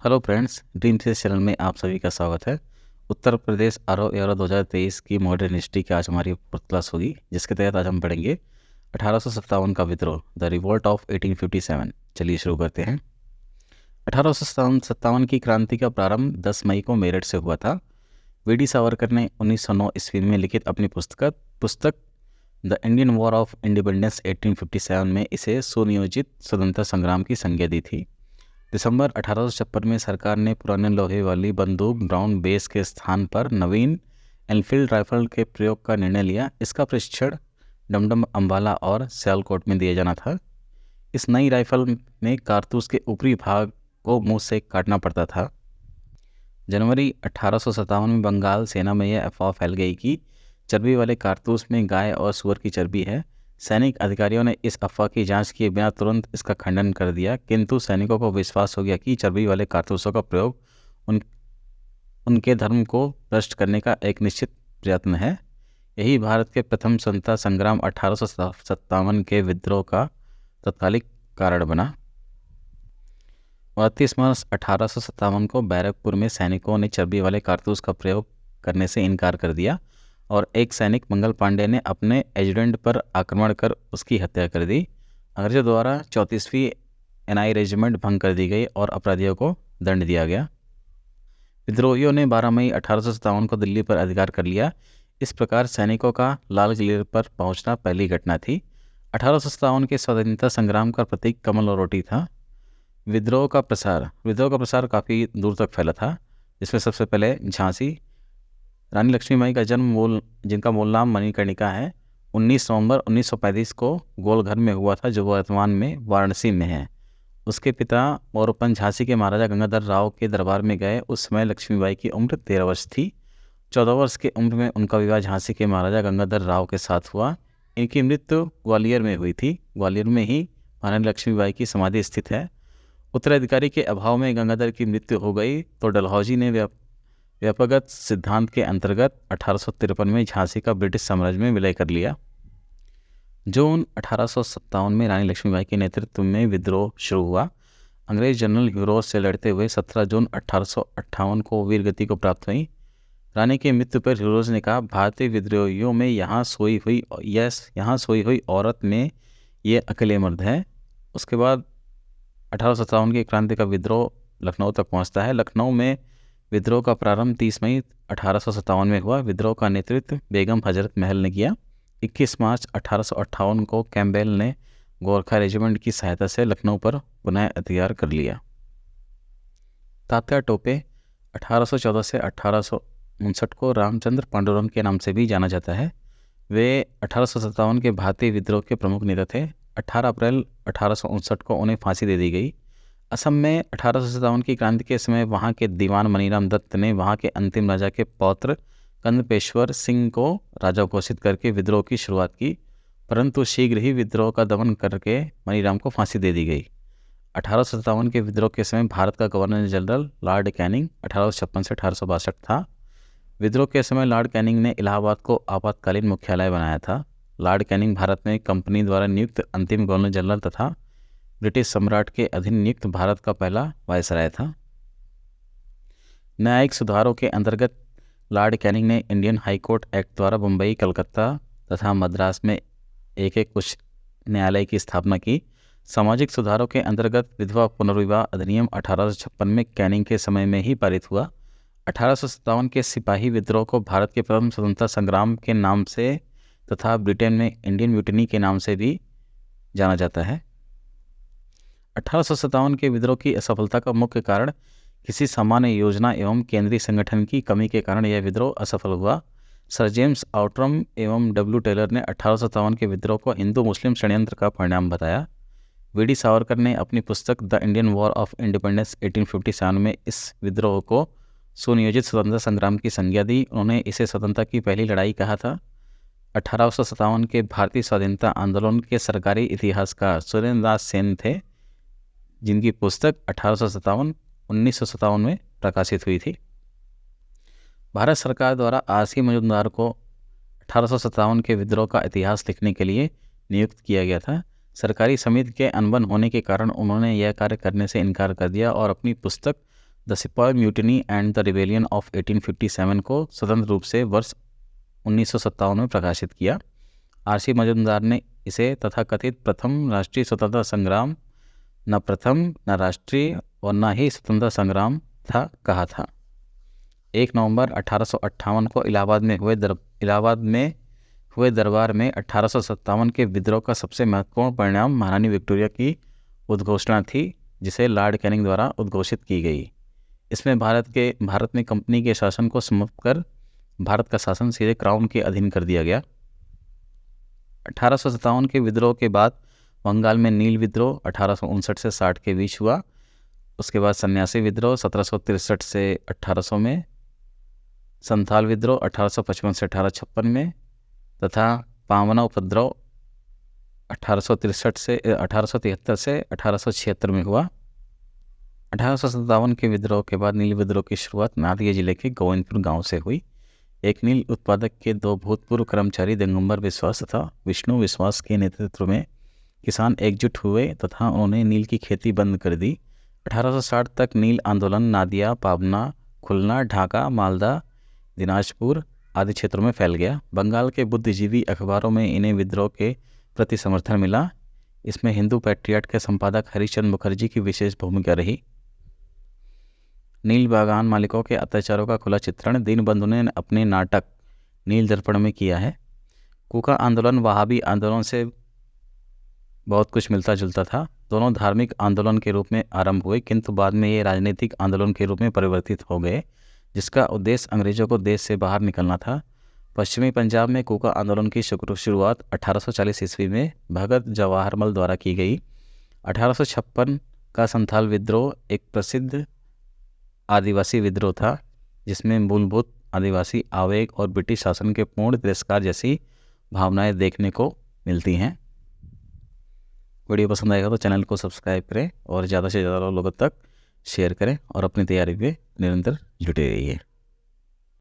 Hello friends, dream three channel में आप सभी का स्वागत है। उत्तर प्रदेश आरो एरो 2023 की मॉडर्न हिस्ट्री की आज हमारी क्लास होगी, जिसके तहत आज हम पढ़ेंगे 1857 का विद्रोह, द रिवोल्ट ऑफ 1857। चलिए शुरू करते हैं। 1857 की क्रांति का प्रारंभ 10 मई को मेरठ से हुआ था। वीडी सावरकर ने 1909 ईस्वी में लिखित अपनी पुस्तक the Indian war of independence 1857 में इसे सुनियोजित स्वतंत्रता संग्राम की संज्ञा दी थी। दिसंबर 1856 में सरकार ने पुराने लोहे वाली बंदूक ब्राउन बेस के स्थान पर नवीन एनफील्ड राइफल के प्रयोग का निर्णय लिया। इसका प्रशिक्षण डमडम, अंबाला और सियालकोट में दिया जाना था। इस नई राइफल में कारतूस के ऊपरी भाग को मुंह से काटना पड़ता था। जनवरी 1857 में बंगाल सेना में यह अफवाह फैल गई कि चर्बी वाले कारतूस में गाय और सुअर की चर्बी है। सैनिक अधिकारियों ने इस अफवाह की जांच किए बिना तुरंत इसका खंडन कर दिया, किंतु सैनिकों को विश्वास हो गया कि चर्बी वाले कारतूसों का प्रयोग उनके धर्म को भ्रष्ट करने का एक निश्चित प्रयत्न है। यही भारत के प्रथम स्वतंत्रता संग्राम 1857 के विद्रोह का तत्कालिक कारण बना। 29 मार्च 1857 को बैरकपुर में सैनिकों ने चर्बी वाले कारतूस का प्रयोग करने से इनकार कर दिया और एक सैनिक मंगल पांडे ने अपने एजुडेंट पर आक्रमण कर उसकी हत्या कर दी। अंग्रेजों द्वारा 34वीं एनआई रेजिमेंट भंग कर दी गई और अपराधियों को दंड दिया गया। विद्रोहियों ने 12 मई 1857 को दिल्ली पर अधिकार कर लिया। इस प्रकार सैनिकों का लाल किले पर पहुंचना पहली घटना थी। 1857 के स्वतंत्रता संग्राम का प्रतीक कमल और रोटी था। विद्रोह का प्रसार काफ़ी दूर तक फैला था, जिसमें सबसे पहले झांसी। रानी लक्ष्मीबाई का जन्म जिनका मूल नाम मणिकर्णिका है, 19 नवंबर 1935 को गोलघर में हुआ था, जो वर्तमान में वाराणसी में है। उसके पिता मोरोपंत झांसी के महाराजा गंगाधर राव के दरबार में गए। उस समय लक्ष्मीबाई की उम्र 13 वर्ष थी। 14 वर्ष की उम्र में उनका विवाह झांसी के महाराजा गंगाधर राव के साथ हुआ। इनकी मृत्यु ग्वालियर में हुई थी। ग्वालियर में ही महारानी लक्ष्मीबाई की समाधि स्थित है। उत्तराधिकारी के अभाव में गंगाधर की मृत्यु हो गई तो डलहौजी ने व्यापकगत सिद्धांत के अंतर्गत 1853 में झांसी का ब्रिटिश साम्राज्य में विलय कर लिया। जून 1857 में रानी लक्ष्मीबाई के नेतृत्व में विद्रोह शुरू हुआ। अंग्रेज जनरल ह्यूरोज से लड़ते हुए 17 जून 1858 को वीरगति को प्राप्त हुई। रानी की मृत्यु पर ह्यूरोज ने कहा, भारतीय विद्रोहियों में यहाँ सोई हुई औरत में ये अकेले मर्द है। उसके बाद 1857 की क्रांति का विद्रोह लखनऊ तक पहुँचता है। लखनऊ में विद्रोह का प्रारंभ 30 मई 1857 में हुआ। विद्रोह का नेतृत्व बेगम हजरत महल ने किया। 21 मार्च 1858 को कैम्पबेल ने गोरखा रेजिमेंट की सहायता से लखनऊ पर पुनः अधिकार कर लिया। तात्या टोपे 1814 से 1859 को रामचंद्र पांडुरंग के नाम से भी जाना जाता है। वे 1857 के भारतीय विद्रोह के प्रमुख नेता थे। 18 अप्रैल 1859 को उन्हें फांसी दे दी गई। असम में 1857 की क्रांति के समय वहां के दीवान मनीराम दत्त ने वहां के अंतिम राजा के पौत्र कंदपेश्वर सिंह को राजा घोषित करके विद्रोह की शुरुआत की, परंतु शीघ्र ही विद्रोह का दमन करके मनीराम को फांसी दे दी गई। 1857 के विद्रोह के समय भारत का गवर्नर जनरल लॉर्ड कैनिंग 1856 से 1862 था। विद्रोह के समय लॉर्ड कैनिंग ने इलाहाबाद को आपातकालीन मुख्यालय बनाया था। लॉर्ड कैनिंग भारत में कंपनी द्वारा नियुक्त अंतिम गवर्नर जनरल तथा ब्रिटिश सम्राट के अधीन नियुक्त भारत का पहला वायसराय था। न्यायिक सुधारों के अंतर्गत लॉर्ड कैनिंग ने इंडियन हाई कोर्ट एक्ट द्वारा मुंबई, कलकत्ता तथा मद्रास में एक उच्च न्यायालय की स्थापना की। सामाजिक सुधारों के अंतर्गत विधवा पुनर्विवाह अधिनियम 1856 में कैनिंग के समय में ही पारित हुआ। 1857 के सिपाही विद्रोह को भारत के प्रथम स्वतंत्रता संग्राम के नाम से तथा ब्रिटेन में इंडियन म्यूटिनी के नाम से भी जाना जाता है। 1857 के विद्रोह की असफलता का मुख्य कारण किसी सामान्य योजना एवं केंद्रीय संगठन की कमी के कारण यह विद्रोह असफल हुआ। सर जेम्स आउट्रम एवं डब्ल्यू टेलर ने 1857 के विद्रोह को हिंदू मुस्लिम षड्यंत्र का परिणाम बताया। वीडी सावरकर ने अपनी पुस्तक the Indian war of independence 1857 में इस विद्रोह को सुनियोजित स्वतंत्रता संग्राम की संज्ञा दी। उन्होंने इसे स्वतंत्रता की पहली लड़ाई कहा था। 1857 के भारतीय स्वाधीनता आंदोलन के सरकारी इतिहासकार सुरेंद्र दास सेन थे, जिनकी पुस्तक 1957 में प्रकाशित हुई थी। भारत सरकार द्वारा आर.सी. मजूमदार को 1857 के विद्रोह का इतिहास लिखने के लिए नियुक्त किया गया था। सरकारी समिति के अनबन होने के कारण उन्होंने यह कार्य करने से इनकार कर दिया और अपनी पुस्तक द सिपाही mutiny and the rebellion of 1857 को स्वतंत्र रूप से वर्ष 1957 में प्रकाशित किया। आर.सी. मजूमदार ने इसे तथाकथित प्रथम राष्ट्रीय स्वतंत्रता संग्राम, न प्रथम, न राष्ट्रीय और न ही स्वतंत्रता संग्राम था कहा था। 1 नवंबर 1858 को इलाहाबाद में हुए दरबार में 1857 के विद्रोह का सबसे महत्वपूर्ण परिणाम महारानी विक्टोरिया की उद्घोषणा थी, जिसे लॉर्ड कैनिंग द्वारा उद्घोषित की गई। इसमें भारत में कंपनी के शासन को समाप्त कर भारत का शासन सीधे क्राउन के अधीन कर दिया गया। 1857 के विद्रोह के बाद बंगाल में नील विद्रोह 1859 से 60 के बीच हुआ। उसके बाद सन्यासी विद्रोह 1763 से 1800 में, संथाल विद्रोह 1855 से 1856 में तथा पावना उपद्रव 1873 से 1876 में हुआ। 1857 के विद्रोह के बाद नील विद्रोह की शुरुआत नादिया जिले के गोविंदपुर गांव से हुई। एक नील उत्पादक के 2 भूतपूर्व कर्मचारी दिगंबर विश्वास तथा विष्णु विश्वास के नेतृत्व में किसान एकजुट हुए तथा उन्होंने नील की खेती बंद कर दी। 1860 तक नील आंदोलन नादिया, पाबना, खुलना, ढाका, मालदा, दिनाजपुर आदि क्षेत्रों में फैल गया। बंगाल के बुद्धिजीवी अखबारों में इन्हें विद्रोह के प्रति समर्थन मिला। इसमें हिंदू पैट्रियट के संपादक हरिश्चंद्र मुखर्जी की विशेष भूमिका रही। नील बागान मालिकों के अत्याचारों का खुला चित्रण दीनबंधु ने अपने नाटक नील दर्पण में किया है। कूका आंदोलन वहाबी आंदोलन से बहुत कुछ मिलता जुलता था। दोनों धार्मिक आंदोलन के रूप में आरंभ हुए, किंतु बाद में ये राजनीतिक आंदोलन के रूप में परिवर्तित हो गए, जिसका उद्देश्य अंग्रेजों को देश से बाहर निकलना था। पश्चिमी पंजाब में कूका आंदोलन की शुरुआत 1840 ईस्वी में भगत जवाहरमल द्वारा की गई। 1856 का संथाल विद्रोह एक प्रसिद्ध आदिवासी विद्रोह था, जिसमें मूलभूत आदिवासी आवेग और ब्रिटिश शासन के पूर्ण तिरस्कार जैसी भावनाएं देखने को मिलती हैं। वीडियो पसंद आएगा तो चैनल को सब्सक्राइब करें और ज़्यादा से ज़्यादा लोगों तक शेयर करें और अपनी तैयारी में निरंतर जुटे रहिए।